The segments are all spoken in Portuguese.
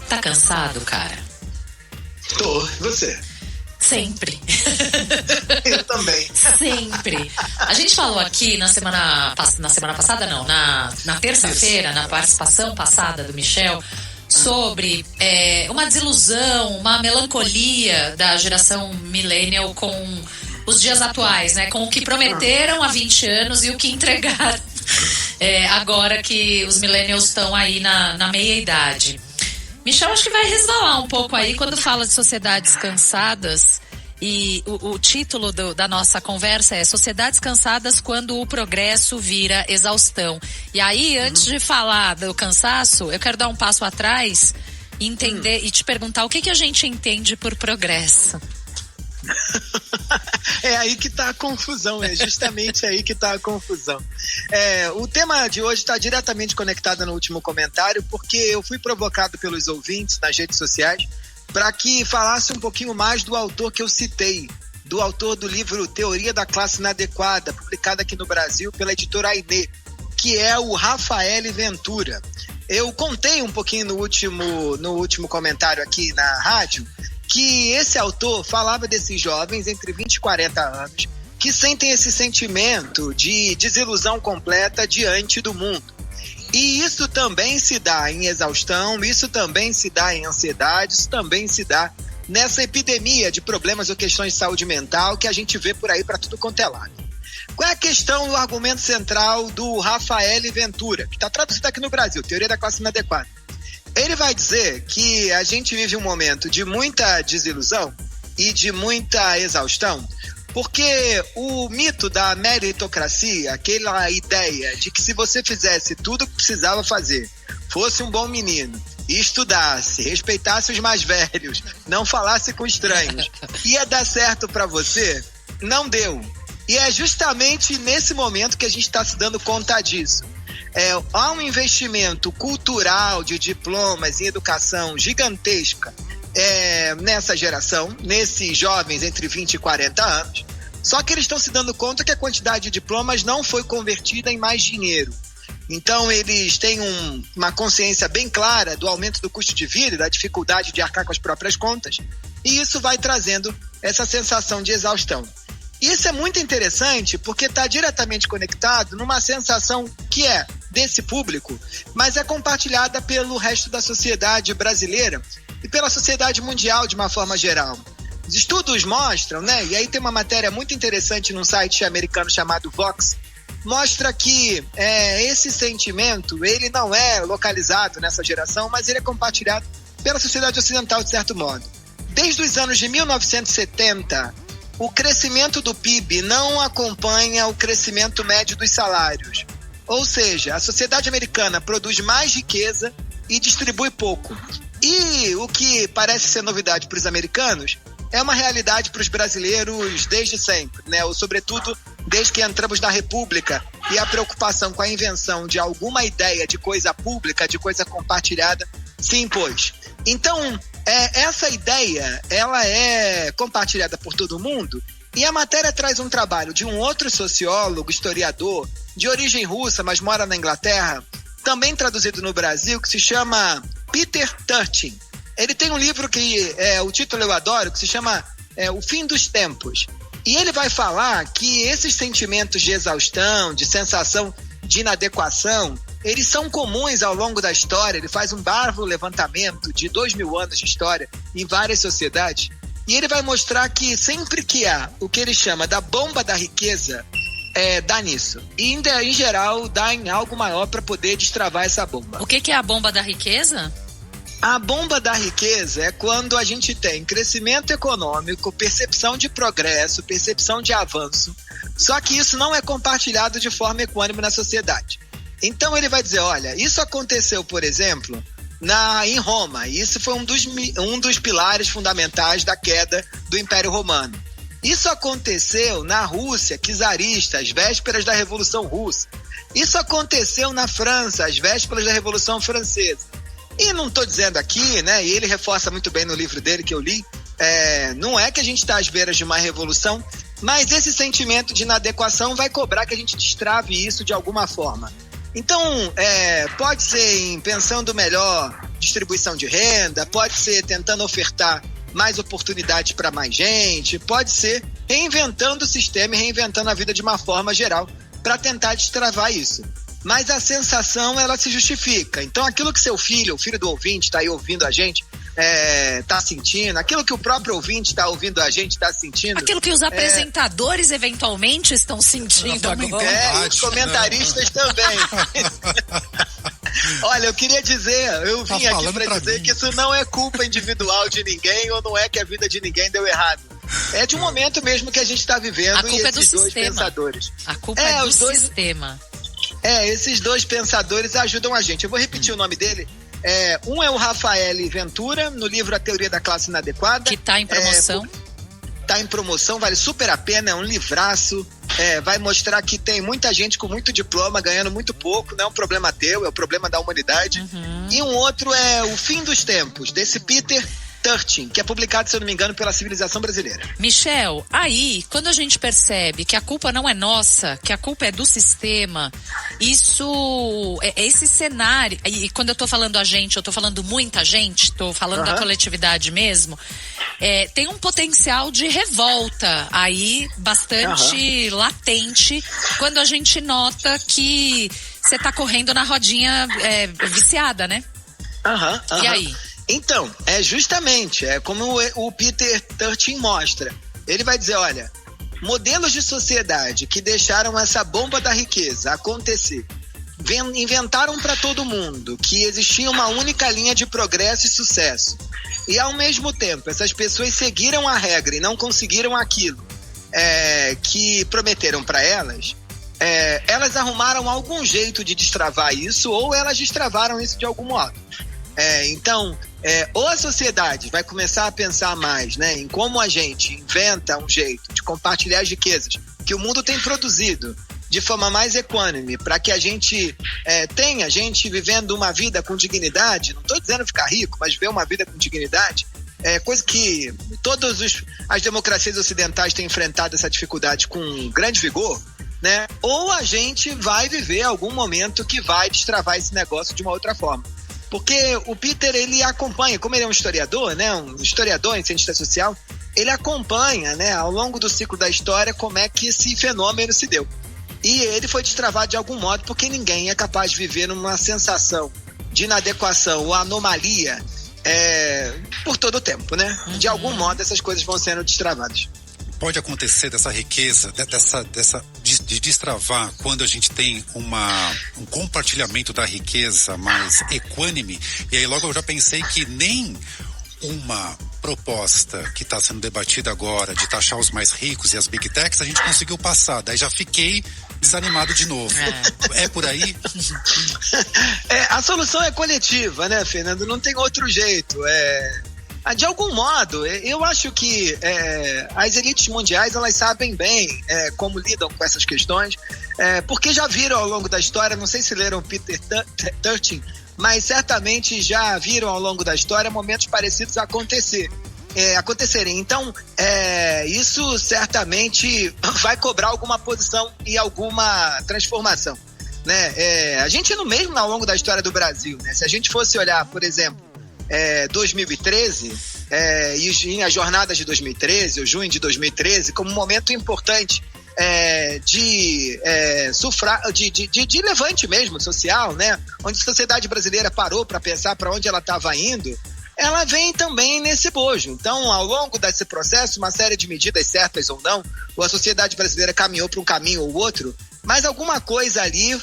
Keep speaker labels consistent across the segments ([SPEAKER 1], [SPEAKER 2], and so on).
[SPEAKER 1] Tá cansado, cara?
[SPEAKER 2] Tô, e você?
[SPEAKER 1] Sempre.
[SPEAKER 2] Eu também.
[SPEAKER 1] Sempre. A gente falou aqui na semana passada, não, na terça-feira, na participação passada do Michel, sobre uma desilusão, uma melancolia da geração millennial com os dias atuais, né? Com o que prometeram há 20 anos e o que entregaram agora que os millennials estão aí na meia-idade. Michel, acho que vai resvalar um pouco aí quando fala de sociedades cansadas, e o título da nossa conversa é Sociedades Cansadas quando o progresso vira exaustão. E aí, antes de falar do cansaço, eu quero dar um passo atrás e entender e te perguntar o que a gente entende por progresso.
[SPEAKER 2] É aí que está a confusão, é justamente aí que está a confusão. O tema de hoje está diretamente conectado no último comentário, porque eu fui provocado pelos ouvintes nas redes sociais para que falasse um pouquinho mais do autor que eu citei, do autor do livro Teoria da Classe Inadequada, publicado aqui no Brasil pela editora Aine, que é o Rafael Ventura. Eu contei um pouquinho no último comentário aqui na rádio que esse autor falava desses jovens entre 20 e 40 anos que sentem esse sentimento de desilusão completa diante do mundo. E isso também se dá em exaustão, isso também se dá em ansiedade, isso também se dá nessa epidemia de problemas ou questões de saúde mental que a gente vê por aí para tudo quanto é lado. Qual é a questão, o argumento central do Rafael Ventura, que está traduzido aqui no Brasil, Teoria da Classe Inadequada? Ele vai dizer que a gente vive um momento de muita desilusão e de muita exaustão, porque o mito da meritocracia, aquela ideia de que se você fizesse tudo o que precisava fazer, fosse um bom menino, estudasse, respeitasse os mais velhos, não falasse com estranhos, ia dar certo para você, não deu. E é justamente nesse momento que a gente está se dando conta disso. Há um investimento cultural de diplomas em educação gigantesca nessa geração, nesses jovens entre 20 e 40 anos, só que eles estão se dando conta que a quantidade de diplomas não foi convertida em mais dinheiro. Então eles têm uma consciência bem clara do aumento do custo de vida e da dificuldade de arcar com as próprias contas, e isso vai trazendo essa sensação de exaustão. E isso é muito interessante porque está diretamente conectado numa sensação que é desse público, mas é compartilhada pelo resto da sociedade brasileira e pela sociedade mundial de uma forma geral. Os estudos mostram, né? E aí tem uma matéria muito interessante num site americano chamado Vox, mostra que esse sentimento, ele não é localizado nessa geração, mas ele é compartilhado pela sociedade ocidental de certo modo. Desde os anos de 1970, o crescimento do PIB não acompanha o crescimento médio dos salários. Ou seja, a sociedade americana produz mais riqueza e distribui pouco. E o que parece ser novidade para os americanos é uma realidade para os brasileiros desde sempre, né? Ou sobretudo desde que entramos na República e a preocupação com a invenção de alguma ideia de coisa pública, de coisa compartilhada, se impôs. Então, essa ideia, ela é compartilhada por todo mundo, e a matéria traz um trabalho de um outro sociólogo, historiador, de origem russa, mas mora na Inglaterra, também traduzido no Brasil, que se chama Peter Turchin. Ele tem um livro que, o título eu adoro, que se chama O Fim dos Tempos. E ele vai falar que esses sentimentos de exaustão, de sensação de inadequação, eles são comuns ao longo da história. Ele faz um bárbaro levantamento de 2000 anos de história em várias sociedades, e ele vai mostrar que sempre que há o que ele chama da bomba da riqueza, dá nisso. E ainda, em geral, dá em algo maior para poder destravar essa bomba.
[SPEAKER 1] O que é a bomba da riqueza?
[SPEAKER 2] A bomba da riqueza é quando a gente tem crescimento econômico, percepção de progresso, percepção de avanço, só que isso não é compartilhado de forma equânime na sociedade. Então ele vai dizer, olha, isso aconteceu, por exemplo, em Roma, e isso foi um dos pilares fundamentais da queda do Império Romano. Isso aconteceu na Rússia czarista, às vésperas da Revolução Russa. Isso aconteceu na França, às vésperas da Revolução Francesa. E não estou dizendo aqui, né, e ele reforça muito bem no livro dele que eu li, não é que a gente está às beiras de uma revolução, mas esse sentimento de inadequação vai cobrar que a gente destrave isso de alguma forma. Então, pode ser em pensando melhor, distribuição de renda, pode ser tentando ofertar mais oportunidades para mais gente, pode ser reinventando o sistema e reinventando a vida de uma forma geral para tentar destravar isso. Mas a sensação, ela se justifica. Então, aquilo que seu filho, o filho do ouvinte, está aí ouvindo a gente, está sentindo, aquilo que o próprio ouvinte está ouvindo a gente está sentindo.
[SPEAKER 1] Aquilo que os apresentadores eventualmente estão sentindo agora.
[SPEAKER 2] Os comentaristas também. Olha, eu queria dizer, eu vim aqui para dizer que isso não é culpa individual de ninguém, ou não é que a vida de ninguém deu errado. É de um momento mesmo que a gente está vivendo.
[SPEAKER 1] A culpa
[SPEAKER 2] e esses dois pensadores.
[SPEAKER 1] A culpa é do sistema.
[SPEAKER 2] Esses dois pensadores ajudam a gente. Eu vou repetir o nome dele. Um é o Rafael Ventura, no livro A Teoria da Classe Inadequada.
[SPEAKER 1] Que está em promoção.
[SPEAKER 2] Está em promoção, vale super a pena, é um livraço. Vai mostrar que tem muita gente com muito diploma, ganhando muito pouco. Não é um problema teu, é um problema da humanidade. E um outro é O Fim dos Tempos, desse Peter Turchin, que é publicado, se eu não me engano, pela Civilização Brasileira.
[SPEAKER 1] Michel, aí, quando a gente percebe que a culpa não é nossa, que a culpa é do sistema, esse cenário, e quando eu tô falando a gente, eu tô falando muita gente, tô falando da coletividade mesmo, tem um potencial de revolta aí bastante latente quando a gente nota que você tá correndo na rodinha viciada, né? E aí?
[SPEAKER 2] Então, justamente, como o Peter Turchin mostra. Ele vai dizer, olha, modelos de sociedade que deixaram essa bomba da riqueza acontecer, inventaram para todo mundo que existia uma única linha de progresso e sucesso. E ao mesmo tempo, essas pessoas seguiram a regra e não conseguiram aquilo que prometeram para elas. Elas arrumaram algum jeito de destravar isso, ou elas destravaram isso de algum modo. Então, ou a sociedade vai começar a pensar mais, né, em como a gente inventa um jeito de compartilhar as riquezas que o mundo tem produzido de forma mais equânime, para que a gente tenha gente vivendo uma vida com dignidade. Não estou dizendo ficar rico, mas viver uma vida com dignidade, coisa que todas as democracias ocidentais têm enfrentado essa dificuldade com grande vigor, né? Ou a gente vai viver algum momento que vai destravar esse negócio de uma outra forma. Porque o Peter, ele acompanha, como ele é um historiador, né, um historiador em ciência social, ele acompanha, né, ao longo do ciclo da história como é que esse fenômeno se deu. E ele foi destravado de algum modo porque ninguém é capaz de viver numa sensação de inadequação ou anomalia por todo o tempo, né? De algum modo essas coisas vão sendo destravadas.
[SPEAKER 3] Pode acontecer dessa riqueza, de destravar quando a gente tem um compartilhamento da riqueza mais equânime, e aí logo eu já pensei que nem uma proposta que está sendo debatida agora de taxar os mais ricos e as big techs a gente conseguiu passar, daí já fiquei desanimado de novo. É por aí?
[SPEAKER 2] A solução é coletiva, né, Fernando? Não tem outro jeito. De algum modo, eu acho que as elites mundiais, elas sabem bem como lidam com essas questões, porque já viram ao longo da história, não sei se leram Peter Turchin, mas certamente já viram ao longo da história momentos parecidos acontecerem. Então, isso certamente vai cobrar alguma posição e alguma transformação, né? A gente mesmo ao longo da história do Brasil, né? Se a gente fosse olhar, por exemplo, 2013 e as jornadas de 2013, o junho de 2013, como um momento importante de levante mesmo social, né? Onde a sociedade brasileira parou para pensar para onde ela estava indo, ela vem também nesse bojo. Então, ao longo desse processo, uma série de medidas certas ou não, ou a sociedade brasileira caminhou para um caminho ou outro, mas alguma coisa ali,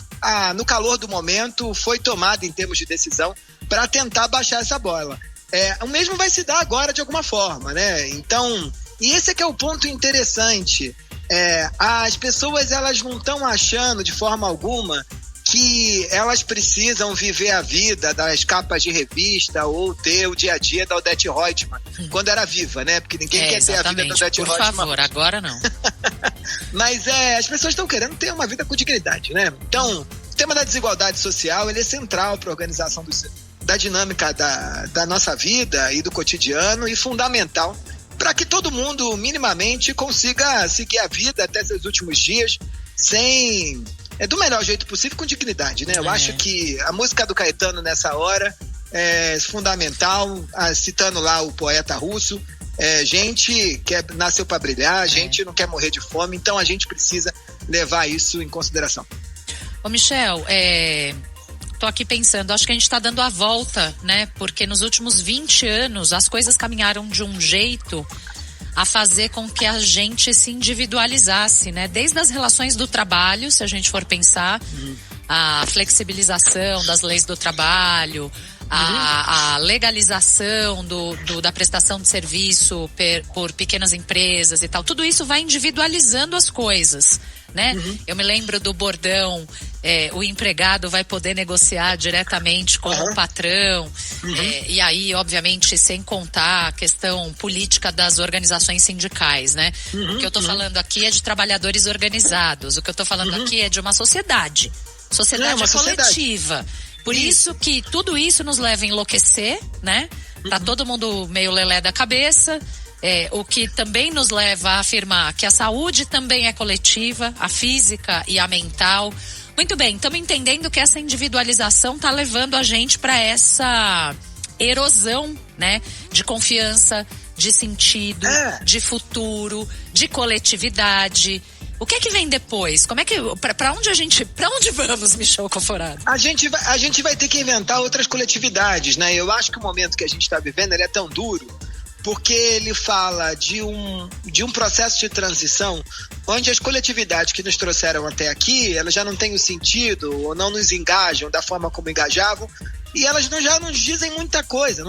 [SPEAKER 2] no calor do momento, foi tomada em termos de decisão para tentar baixar essa bola. O mesmo vai se dar agora de alguma forma, né? Então, e esse é que é o ponto interessante. As pessoas, elas não estão achando de forma alguma que elas precisam viver a vida das capas de revista ou ter o dia a dia da Odete Roitman quando era viva, né? Porque ninguém quer ter a vida da Odete Roitman.
[SPEAKER 1] Por favor, agora não.
[SPEAKER 2] Mas as pessoas estão querendo ter uma vida com dignidade, né? Então, o tema da desigualdade social, ele é central para a organização da dinâmica da nossa vida e do cotidiano, e fundamental para que todo mundo minimamente consiga seguir a vida até seus últimos dias do melhor jeito possível, com dignidade, né? Eu acho que a música do Caetano nessa hora fundamental, citando lá o poeta russo, gente que nasceu para brilhar, gente não quer morrer de fome, então a gente precisa levar isso em consideração.
[SPEAKER 1] Ô Michel, tô aqui pensando, acho que a gente tá dando a volta, né? Porque nos últimos 20 anos as coisas caminharam de um jeito a fazer com que a gente se individualizasse, né? Desde as relações do trabalho, se a gente for pensar, a flexibilização das leis do trabalho, a legalização da prestação de serviço por pequenas empresas e tal, tudo isso vai individualizando as coisas, né? Eu me lembro do bordão, o empregado vai poder negociar diretamente com o patrão, e aí, obviamente, sem contar a questão política das organizações sindicais, né? O que eu tô falando aqui é de trabalhadores organizados, o que eu tô falando aqui é de uma sociedade coletiva. Por isso que tudo isso nos leva a enlouquecer, né? Tá todo mundo meio lelé da cabeça, o que também nos leva a afirmar que a saúde também é coletiva, a física e a mental. Muito bem, estamos entendendo que essa individualização tá levando a gente para essa erosão, né? De confiança, de sentido, de futuro, de coletividade. O que vem depois? Como é que, pra onde vamos, Michel Conforado?
[SPEAKER 2] A gente vai ter que inventar outras coletividades, né? Eu acho que o momento que a gente está vivendo, ele é tão duro, porque ele fala de um processo de transição onde as coletividades que nos trouxeram até aqui, elas já não têm o sentido ou não nos engajam da forma como engajavam, e elas já não dizem muita coisa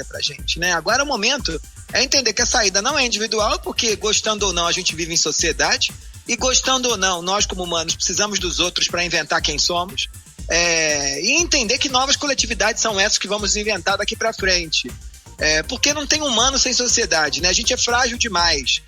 [SPEAKER 2] pra gente, né? Agora o momento é entender que a saída não é individual, porque gostando ou não a gente vive em sociedade, e gostando ou não, nós como humanos precisamos dos outros para inventar quem somos, e entender que novas coletividades são essas que vamos inventar daqui para frente. Porque não tem humano sem sociedade, né? A gente é frágil demais.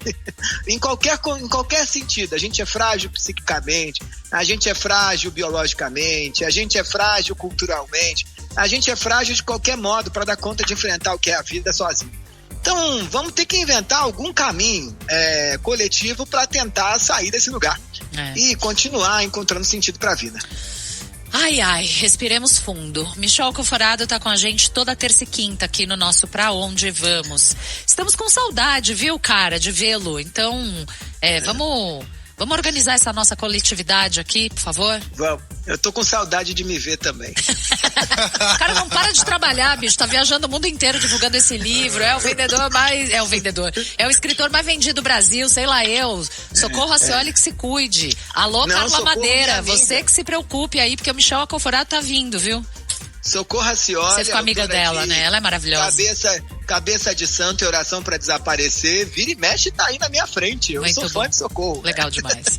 [SPEAKER 2] em qualquer sentido, a gente é frágil psiquicamente, a gente é frágil biologicamente, a gente é frágil culturalmente, a gente é frágil de qualquer modo para dar conta de enfrentar o que é a vida sozinho. Então, vamos ter que inventar algum caminho coletivo para tentar sair desse lugar e continuar encontrando sentido para a vida.
[SPEAKER 1] Ai, respiremos fundo. Michel Conforado tá com a gente toda terça e quinta aqui no nosso Pra Onde Vamos. Estamos com saudade, viu, cara, de vê-lo. Então, vamos organizar essa nossa coletividade aqui, por favor?
[SPEAKER 2] Vamos. Eu tô com saudade de me ver também.
[SPEAKER 1] O cara não para de trabalhar, bicho. Tá viajando o mundo inteiro divulgando esse livro. É o escritor mais vendido do Brasil, sei lá eu. Socorro Racioli que se cuide. Alô, Carla Madeira, você que se preocupe aí, porque o Michel Conforado tá vindo, viu?
[SPEAKER 2] Socorro Racioli.
[SPEAKER 1] Você ficou amiga dela, né? Ela é maravilhosa.
[SPEAKER 2] Cabeça de santo e oração pra desaparecer. Vira e mexe, tá aí na minha frente. Eu sou fã de Socorro.
[SPEAKER 1] Legal demais.